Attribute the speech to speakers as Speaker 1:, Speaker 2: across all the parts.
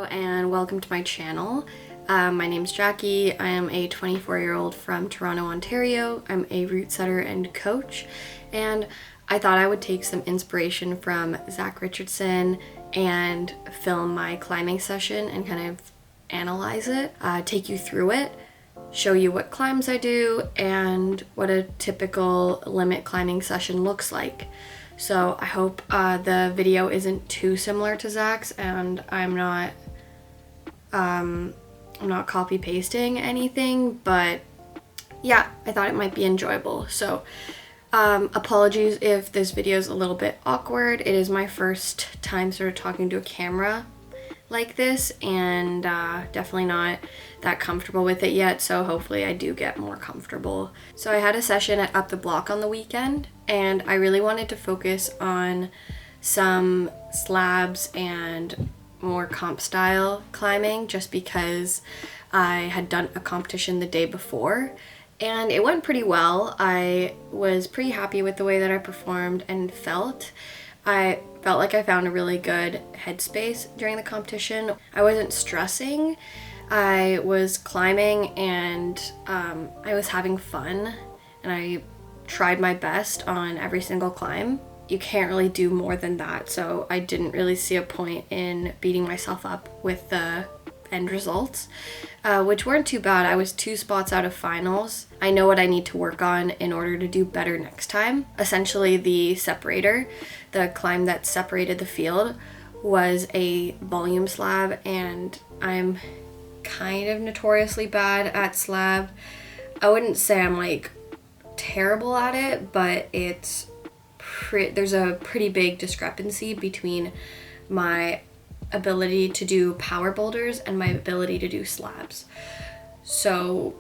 Speaker 1: and welcome to my channel. My name's Jackie. I am a 24-year-old from Toronto, Ontario. I'm a route setter and coach, and I thought I would take some inspiration from Zach Richardson and film my climbing session and kind of analyze it, take you through it, show you what climbs I do and what a typical limit climbing session looks like. So I hope the video isn't too similar to Zach's, and I'm not copy pasting anything, but yeah, I thought it might be enjoyable. So apologies if this video is a little bit awkward. It is my first time sort of talking to a camera like this, and definitely not that comfortable with it yet, so hopefully I do get more comfortable. So I had a session at Up the Block on the weekend, and I really wanted to focus on some slabs and more comp style climbing just because I had done a competition the day before and it went pretty well. I was pretty happy with the way that I performed and felt. I felt like I found a really good headspace during the competition. I wasn't stressing. I was climbing and I was having fun, and I tried my best on every single climb. You can't really do more than that, so I didn't really see a point in beating myself up with the end results, which weren't too bad. I was 2 spots out of finals. I know what I need to work on in order to do better next time. Essentially, the separator, the climb that separated the field, was a volume slab, and I'm kind of notoriously bad at slab. I wouldn't say I'm like terrible at it, but there's a pretty big discrepancy between my ability to do power boulders and my ability to do slabs. So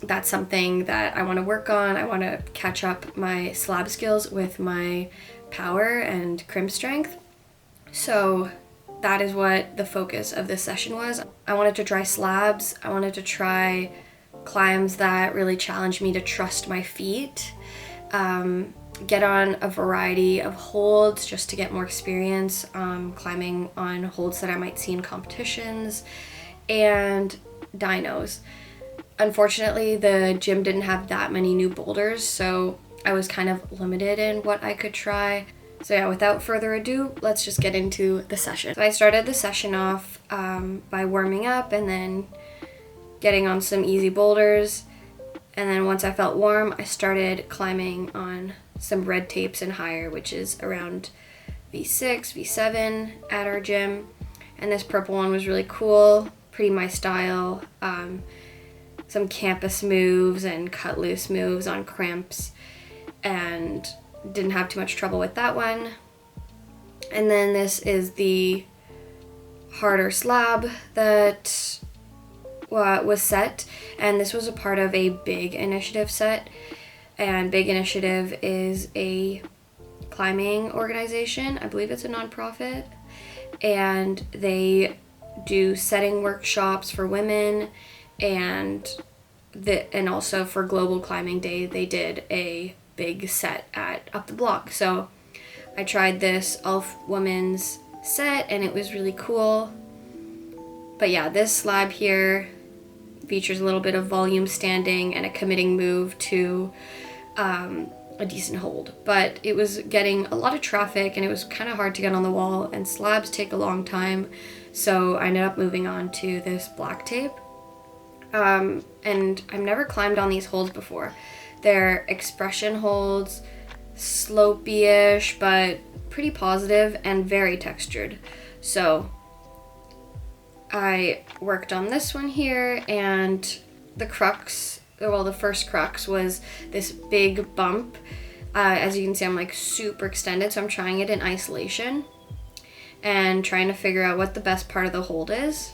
Speaker 1: that's something that I want to work on. I want to catch up my slab skills with my power and crimp strength. So that is what the focus of this session was. I wanted to try slabs. I wanted to try climbs that really challenged me to trust my feet, get on a variety of holds just to get more experience climbing on holds that I might see in competitions, and dynos. Unfortunately, the gym didn't have that many new boulders, so I was kind of limited in what I could try. So yeah, without further ado, let's just get into the session. So I started the session off by warming up and then getting on some easy boulders. And then once I felt warm, I started climbing on some red tapes and higher, which is around V6, V7 at our gym. And this purple one was really cool, pretty my style. Some campus moves and cut loose moves on crimps, and didn't have too much trouble with that one. And then this is the harder slab that was set, and this was a part of a Big Initiative set. And Big Initiative is a climbing organization. I believe it's a nonprofit, and they do setting workshops for women, and also for Global Climbing Day they did a big set at Up the Block. So I tried this all-women's set and it was really cool. But yeah, this slab here features a little bit of volume standing and a committing move to a decent hold, but it was getting a lot of traffic and it was kind of hard to get on the wall, and slabs take a long time, so I ended up moving on to this black tape. And I've never climbed on these holds before. They're expression holds, slopey-ish, but pretty positive and very textured. So I worked on this one here, and the crux, well, the first crux was this big bump. As you can see, I'm like super extended, so I'm trying it in isolation and trying to figure out what the best part of the hold is.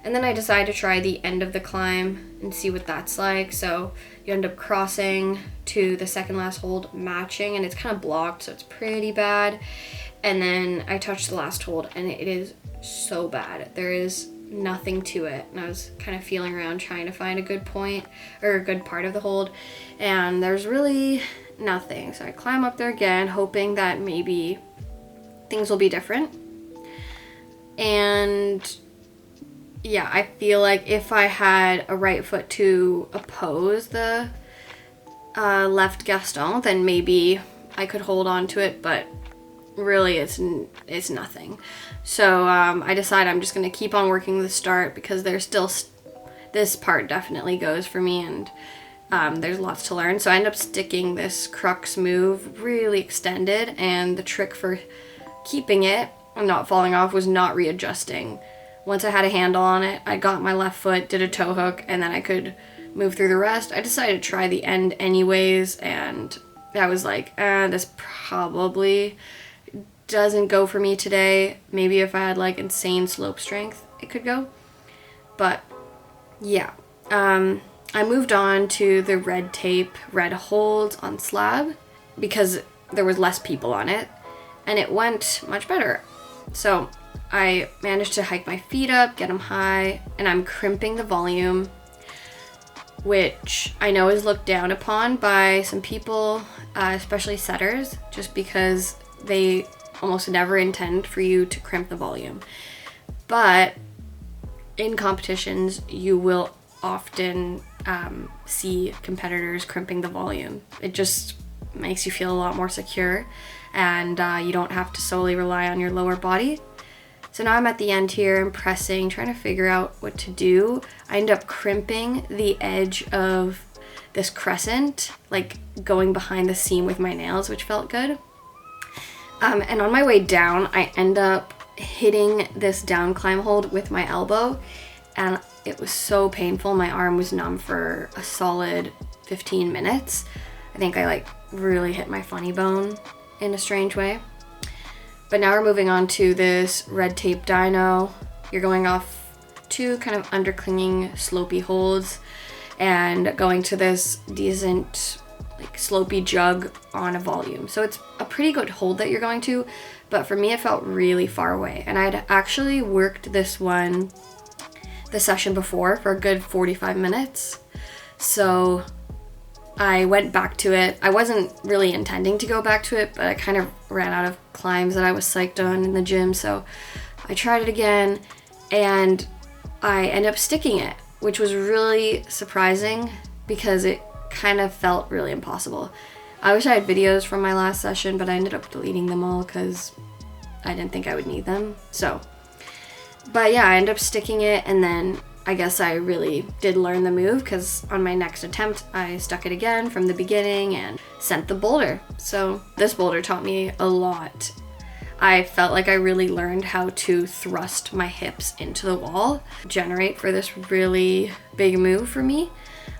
Speaker 1: And then I decided to try the end of the climb and see what that's like. So you end up crossing to the second last hold, matching, and it's kind of blocked, so it's pretty bad. And then I touched the last hold, and it is so bad. There is nothing to it, and I was kind of feeling around trying to find a good point or a good part of the hold, and there's really nothing. So I climb up there again, hoping that maybe things will be different. And yeah, I feel like if I had a right foot to oppose the left Gaston, then maybe I could hold on to it, but really it's nothing. So I decide I'm just going to keep on working the start because there's still, this part definitely goes for me, and there's lots to learn. So I end up sticking this crux move really extended, and the trick for keeping it and not falling off was not readjusting. Once I had a handle on it, I got my left foot, did a toe hook, and then I could move through the rest. I decided to try the end anyways, and I was like, this probably doesn't go for me today. Maybe if I had like insane slope strength, it could go. But yeah, I moved on to the red tape, red holds on slab because there was less people on it, and it went much better. So I managed to hike my feet up, get them high, and I'm crimping the volume, which I know is looked down upon by some people, especially setters, just because they almost never intend for you to crimp the volume. But in competitions, you will often see competitors crimping the volume. It just makes you feel a lot more secure, and you don't have to solely rely on your lower body. So now I'm at the end here, I'm pressing, trying to figure out what to do. I end up crimping the edge of this crescent, like going behind the seam with my nails, which felt good. And on my way down, I end up hitting this down climb hold with my elbow, and it was so painful. My arm was numb for a solid 15 minutes. I think I like really hit my funny bone in a strange way. But now we're moving on to this red tape dyno. You're going off two kind of underclinging slopey holds and going to this decent like slopey jug on a volume. So it's a pretty good hold that you're going to, but for me it felt really far away. And I'd actually worked this one the session before for a good 45 minutes. So I went back to it. I wasn't really intending to go back to it, but I kind of ran out of climbs that I was psyched on in the gym. So I tried it again and I ended up sticking it, which was really surprising because it kind of felt really impossible. I wish I had videos from my last session, but I ended up deleting them all because I didn't think I would need them. So, but yeah, I ended up sticking it, and then I guess I really did learn the move because on my next attempt, I stuck it again from the beginning and sent the boulder. So this boulder taught me a lot. I felt like I really learned how to thrust my hips into the wall, generate for this really big move for me.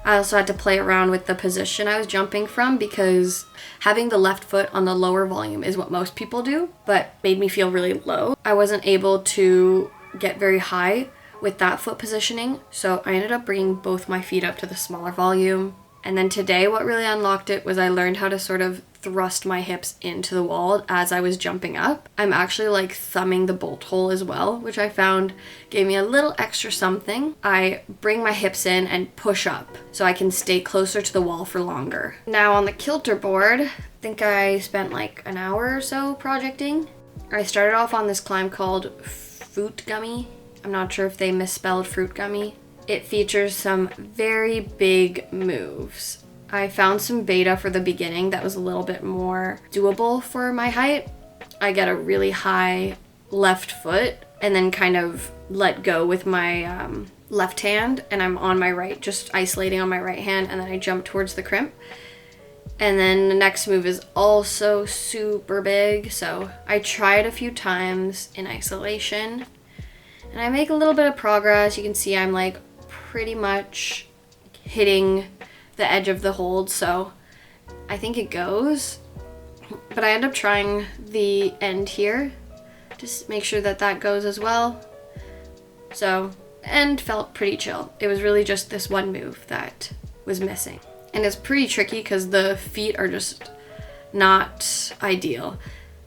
Speaker 1: I also had to play around with the position I was jumping from because having the left foot on the lower volume is what most people do, but made me feel really low. I wasn't able to get very high with that foot positioning, so I ended up bringing both my feet up to the smaller volume. And then today what really unlocked it was I learned how to sort of thrust my hips into the wall as I was jumping up. I'm actually like thumbing the bolt hole as well, which I found gave me a little extra something. I bring my hips in and push up so I can stay closer to the wall for longer. Now on the kilter board, I think I spent like an hour or so projecting. I started off on this climb called Fruit Gummy. I'm not sure if they misspelled Fruit Gummy. It features some very big moves. I found some beta for the beginning that was a little bit more doable for my height. I get a really high left foot and then kind of let go with my left hand, and I'm on my right, just isolating on my right hand, and then I jump towards the crimp. And then the next move is also super big, so I tried a few times in isolation, and I make a little bit of progress. You can see I'm like pretty much hitting the edge of the hold, so I think it goes. But I end up trying the end here, just make sure that that goes as well. So, end felt pretty chill. It was really just this one move that was missing. And it's pretty tricky because the feet are just not ideal.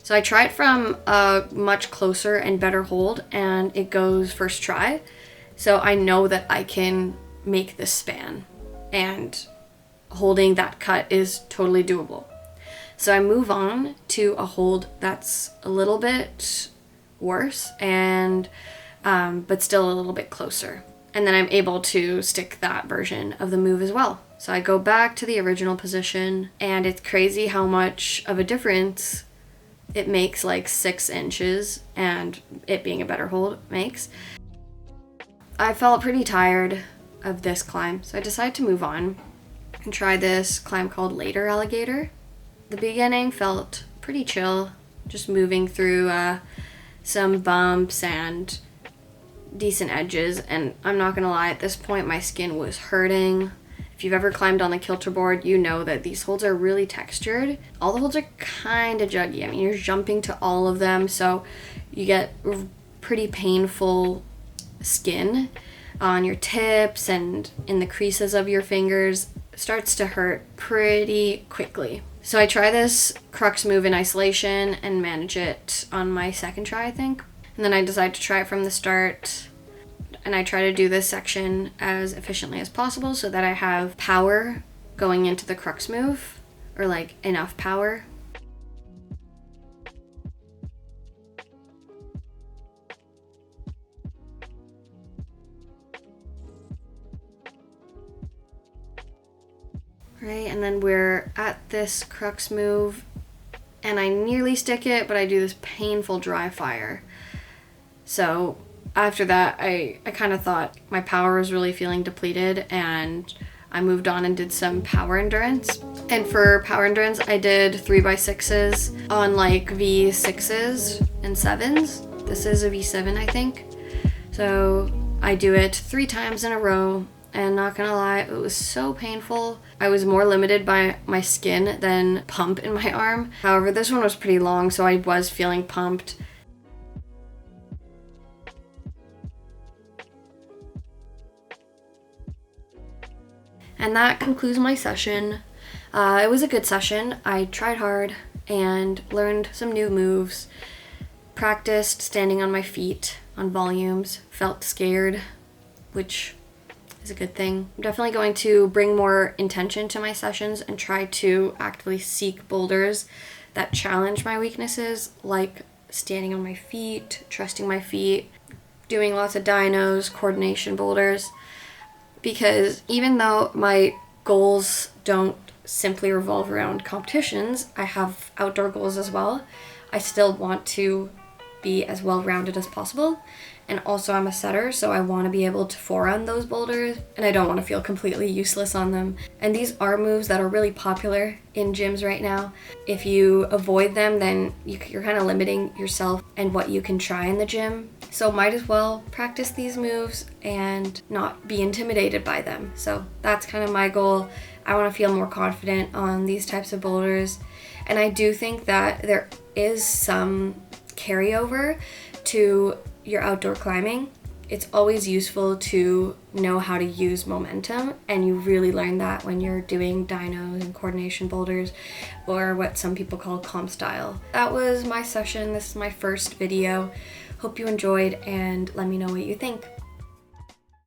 Speaker 1: So I tried from a much closer and better hold, and it goes first try. So I know that I can make this span, and holding that cut is totally doable. So I move on to a hold that's a little bit worse, and but still a little bit closer. And then I'm able to stick that version of the move as well. So I go back to the original position, and it's crazy how much of a difference it makes, like 6 inches, and it being a better hold makes. I felt pretty tired of this climb, so I decided to move on and try this climb called Later Alligator. The beginning felt pretty chill, just moving through some bumps and decent edges, and I'm not gonna lie, at this point my skin was hurting. If you've ever climbed on the kilter board, you know that these holds are really textured. All the holds are kind of juggy. I mean, you're jumping to all of them, so you get pretty painful skin on your tips and in the creases of your fingers. It starts to hurt pretty quickly. So I try this crux move in isolation and manage it on my second try, I think. And then I decide to try it from the start, and I try to do this section as efficiently as possible so that I have power going into the crux move, or like enough power. Right, and then we're at this crux move, and I nearly stick it, but I do this painful dry fire. So after that, I kind of thought my power was really feeling depleted, and I moved on and did some power endurance. And for power endurance, I did 3x6s on like V6s and 7s. This is a V7, I think. So I do it 3 times in a row, and not gonna lie, it was so painful. I was more limited by my skin than pump in my arm. However, this one was pretty long, so I was feeling pumped. And that concludes my session. It was a good session. I tried hard and learned some new moves, practiced standing on my feet on volumes, felt scared, which is a good thing. I'm definitely going to bring more intention to my sessions and try to actively seek boulders that challenge my weaknesses, like standing on my feet, trusting my feet, doing lots of dynos, coordination boulders. Because even though my goals don't simply revolve around competitions, I have outdoor goals as well. I still want to be as well-rounded as possible. And also I'm a setter, so I want to be able to forehand those boulders, and I don't want to feel completely useless on them. And these are moves that are really popular in gyms right now. If you avoid them, then you're kind of limiting yourself and what you can try in the gym. So might as well practice these moves and not be intimidated by them. So that's kind of my goal. I want to feel more confident on these types of boulders. And I do think that there is some carryover to your outdoor climbing. It's always useful to know how to use momentum, and you really learn that when you're doing dynos and coordination boulders, or what some people call comp style. That was my session. This is my first video. Hope you enjoyed, and let me know what you think.